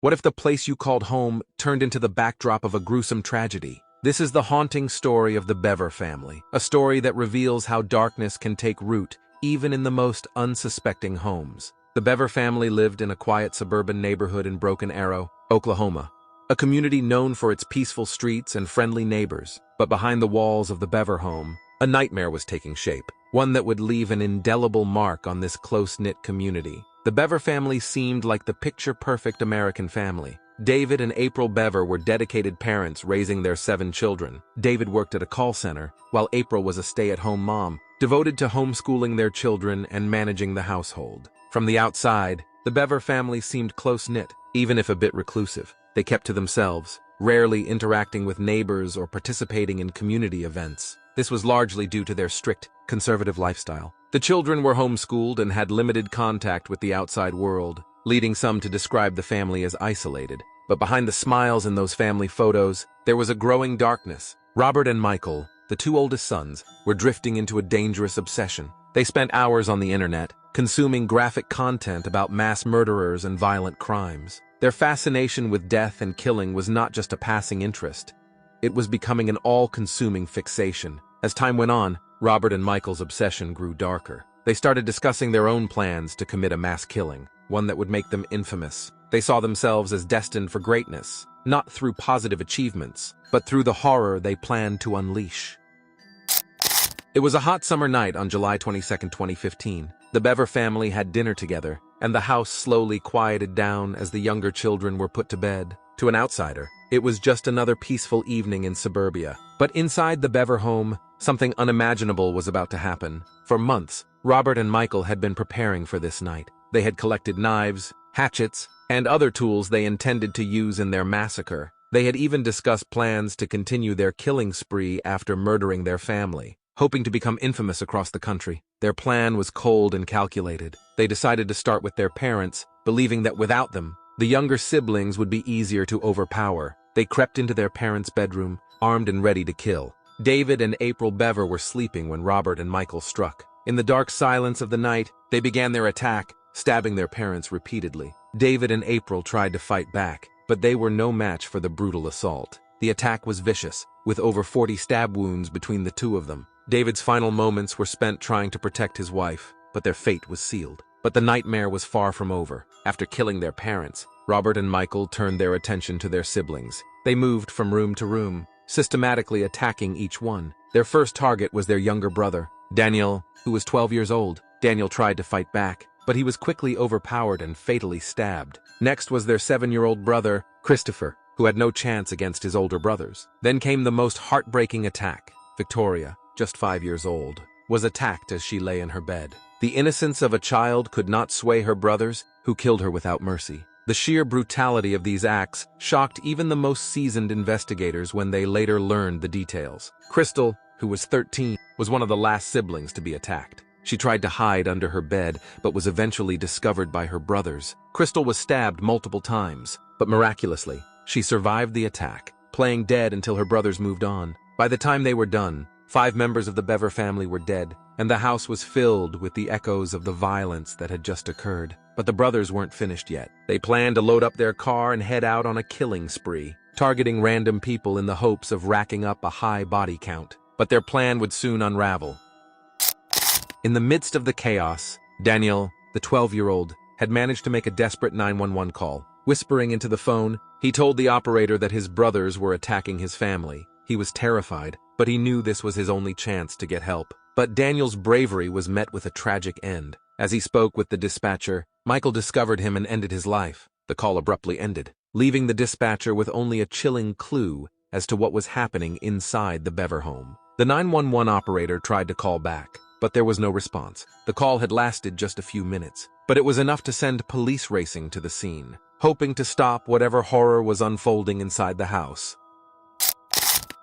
What if the place you called home turned into the backdrop of a gruesome tragedy? This is the haunting story of the Bever family, a story that reveals how darkness can take root even in the most unsuspecting homes. The Bever family lived in a quiet suburban neighborhood in Broken Arrow, Oklahoma, a community known for its peaceful streets and friendly neighbors. But behind the walls of the Bever home, a nightmare was taking shape, one that would leave an indelible mark on this close-knit community. The Bever family seemed like the picture-perfect American family. David and April Bever were dedicated parents raising their 7 children. David worked at a call center, while April was a stay-at-home mom, devoted to homeschooling their children and managing the household. From the outside, the Bever family seemed close-knit, even if a bit reclusive. They kept to themselves, rarely interacting with neighbors or participating in community events. This was largely due to their strict, conservative lifestyle. The children were homeschooled and had limited contact with the outside world, leading some to describe the family as isolated. But behind the smiles in those family photos, there was a growing darkness. Robert and Michael, the 2 oldest sons, were drifting into a dangerous obsession. They spent hours on the internet, consuming graphic content about mass murderers and violent crimes. Their fascination with death and killing was not just a passing interest. It was becoming an all-consuming fixation. As time went on, Robert and Michael's obsession grew darker. They started discussing their own plans to commit a mass killing, one that would make them infamous. They saw themselves as destined for greatness, not through positive achievements, but through the horror they planned to unleash. It was a hot summer night on July 22, 2015. The Bever family had dinner together, and the house slowly quieted down as the younger children were put to bed. To an outsider, it was just another peaceful evening in suburbia. But inside the Bever home, something unimaginable was about to happen. For months, Robert and Michael had been preparing for this night. They had collected knives, hatchets, and other tools they intended to use in their massacre. They had even discussed plans to continue their killing spree after murdering their family, hoping to become infamous across the country. Their plan was cold and calculated. They decided to start with their parents, believing that without them, the younger siblings would be easier to overpower. They crept into their parents' bedroom, armed and ready to kill. David and April Bever were sleeping when Robert and Michael struck. In the dark silence of the night, they began their attack, stabbing their parents repeatedly. David and April tried to fight back, but they were no match for the brutal assault. The attack was vicious, with over 40 stab wounds between the 2 of them. David's final moments were spent trying to protect his wife, but their fate was sealed. But the nightmare was far from over. After killing their parents, Robert and Michael turned their attention to their siblings. They moved from room to room, systematically attacking each one. Their first target was their younger brother, Daniel, who was 12 years old. Daniel tried to fight back, but he was quickly overpowered and fatally stabbed. Next was their 7-year-old brother, Christopher, who had no chance against his older brothers. Then came the most heartbreaking attack. Victoria, just 5 years old, was attacked as she lay in her bed. The innocence of a child could not sway her brothers, who killed her without mercy. The sheer brutality of these acts shocked even the most seasoned investigators when they later learned the details. Crystal, who was 13, was one of the last siblings to be attacked. She tried to hide under her bed, but was eventually discovered by her brothers. Crystal was stabbed multiple times, but miraculously, she survived the attack, playing dead until her brothers moved on. By the time they were done, 5 members of the Bever family were dead, and the house was filled with the echoes of the violence that had just occurred. But the brothers weren't finished yet. They planned to load up their car and head out on a killing spree, targeting random people in the hopes of racking up a high body count. But their plan would soon unravel. In the midst of the chaos, Daniel, the 12-year-old, had managed to make a desperate 911 call. Whispering into the phone, he told the operator that his brothers were attacking his family. He was terrified, but he knew this was his only chance to get help. But Daniel's bravery was met with a tragic end. As he spoke with the dispatcher, Michael discovered him and ended his life. The call abruptly ended, leaving the dispatcher with only a chilling clue as to what was happening inside the Bever home. The 911 operator tried to call back, but there was no response. The call had lasted just a few minutes, but it was enough to send police racing to the scene, hoping to stop whatever horror was unfolding inside the house.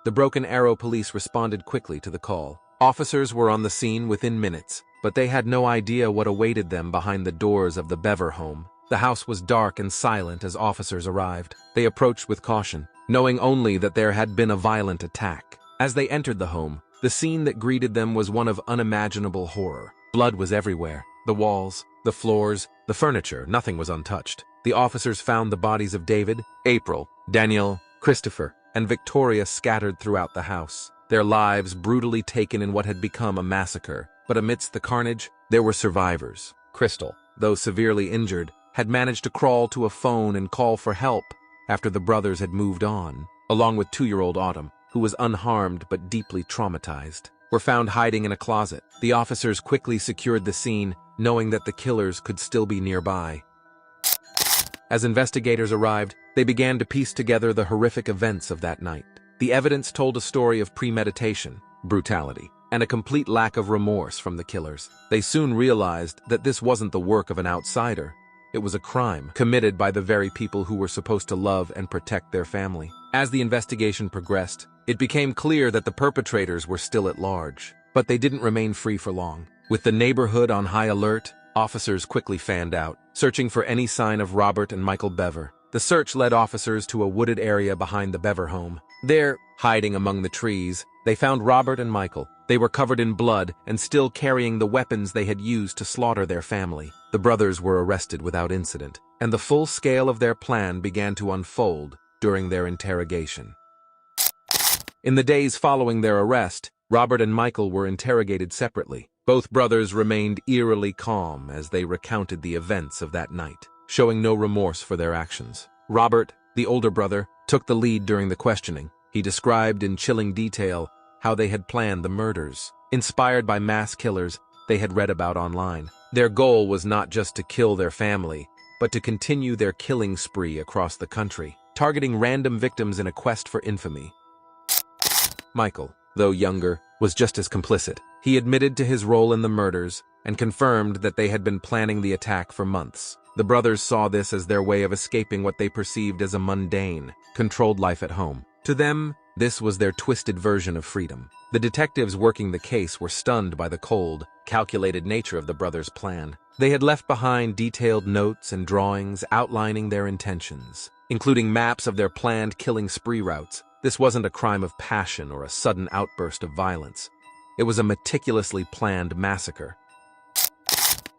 The Broken Arrow police responded quickly to the call. Officers were on the scene within minutes, but they had no idea what awaited them behind the doors of the Bever home. The house was dark and silent as officers arrived. They approached with caution, knowing only that there had been a violent attack. As they entered the home, the scene that greeted them was one of unimaginable horror. Blood was everywhere. The walls, the floors, the furniture, nothing was untouched. the officers found the bodies of David, April, Daniel, Christopher, and Victoria scattered throughout the house, their lives brutally taken in what had become a massacre. But amidst the carnage, there were survivors. Crystal, though severely injured, had managed to crawl to a phone and call for help after the brothers had moved on, along with 2-year-old Autumn, who was unharmed but deeply traumatized, were found hiding in a closet. The officers quickly secured the scene, knowing that the killers could still be nearby. As investigators arrived, they began to piece together the horrific events of that night. The evidence told a story of premeditation, brutality, and a complete lack of remorse from the killers. They soon realized that this wasn't the work of an outsider. It was a crime committed by the very people who were supposed to love and protect their family. As the investigation progressed, it became clear that the perpetrators were still at large. But they didn't remain free for long. With the neighborhood on high alert, officers quickly fanned out, searching for any sign of Robert and Michael Bever. The search led officers to a wooded area behind the Bever home. There, hiding among the trees, they found Robert and Michael. They were covered in blood and still carrying the weapons they had used to slaughter their family. The brothers were arrested without incident, and the full scale of their plan began to unfold during their interrogation. In the days following their arrest, Robert and Michael were interrogated separately. Both brothers remained eerily calm as they recounted the events of that night, showing no remorse for their actions. Robert, the older brother, took the lead during the questioning. He described in chilling detail how they had planned the murders, inspired by mass killers they had read about online. Their goal was not just to kill their family, but to continue their killing spree across the country, targeting random victims in a quest for infamy. Michael, though younger, was just as complicit. He admitted to his role in the murders and confirmed that they had been planning the attack for months. The brothers saw this as their way of escaping what they perceived as a mundane, controlled life at home. To them, this was their twisted version of freedom. The detectives working the case were stunned by the cold, calculated nature of the brothers' plan. They had left behind detailed notes and drawings outlining their intentions, including maps of their planned killing spree routes. This wasn't a crime of passion or a sudden outburst of violence. It was a meticulously planned massacre.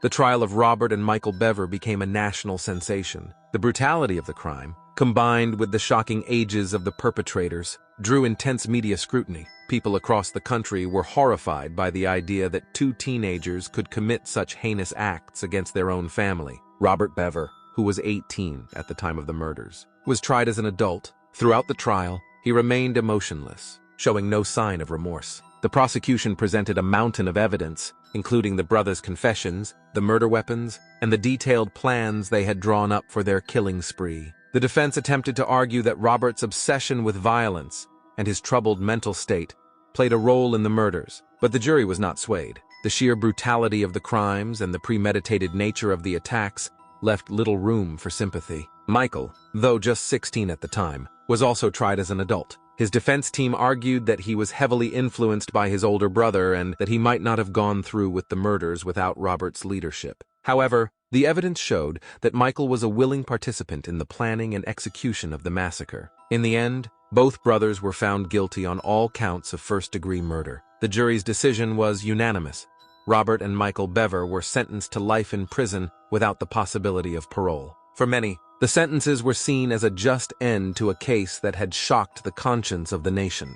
The trial of Robert and Michael Bever became a national sensation. The brutality of the crime, combined with the shocking ages of the perpetrators, drew intense media scrutiny. People across the country were horrified by the idea that 2 teenagers could commit such heinous acts against their own family. Robert Bever, who was 18 at the time of the murders, was tried as an adult. Throughout the trial, he remained emotionless, showing no sign of remorse. The prosecution presented a mountain of evidence, including the brothers' confessions, the murder weapons, and the detailed plans they had drawn up for their killing spree. The defense attempted to argue that Robert's obsession with violence and his troubled mental state played a role in the murders, but the jury was not swayed. The sheer brutality of the crimes and the premeditated nature of the attacks left little room for sympathy. Michael, though just 16 at the time, was also tried as an adult. His defense team argued that he was heavily influenced by his older brother and that he might not have gone through with the murders without Robert's leadership. However, the evidence showed that Michael was a willing participant in the planning and execution of the massacre. In the end, both brothers were found guilty on all counts of first-degree murder. The jury's decision was unanimous. Robert and Michael Bever were sentenced to life in prison without the possibility of parole. For many, the sentences were seen as a just end to a case that had shocked the conscience of the nation.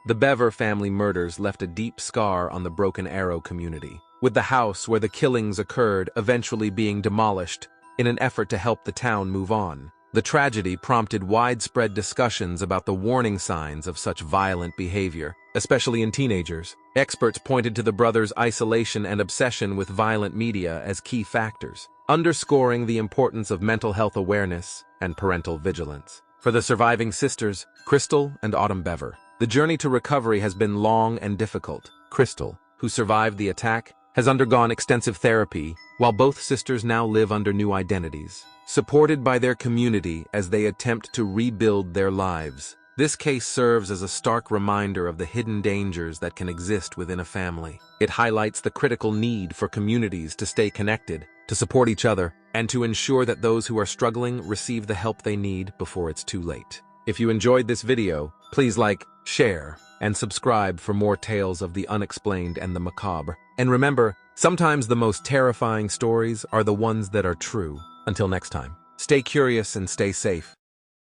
The Bever family murders left a deep scar on the Broken Arrow community, with the house where the killings occurred eventually being demolished in an effort to help the town move on. The tragedy prompted widespread discussions about the warning signs of such violent behavior, especially in teenagers. Experts pointed to the brothers' isolation and obsession with violent media as key factors, underscoring the importance of mental health awareness and parental vigilance. For the surviving sisters, Crystal and Autumn Bever, the journey to recovery has been long and difficult. Crystal, who survived the attack, has undergone extensive therapy, while both sisters now live under new identities, supported by their community as they attempt to rebuild their lives. This case serves as a stark reminder of the hidden dangers that can exist within a family. It highlights the critical need for communities to stay connected, to support each other, and to ensure that those who are struggling receive the help they need before it's too late. If you enjoyed this video, please like, share, and subscribe for more tales of the unexplained and the macabre. And remember, sometimes the most terrifying stories are the ones that are true. Until next time, stay curious and stay safe.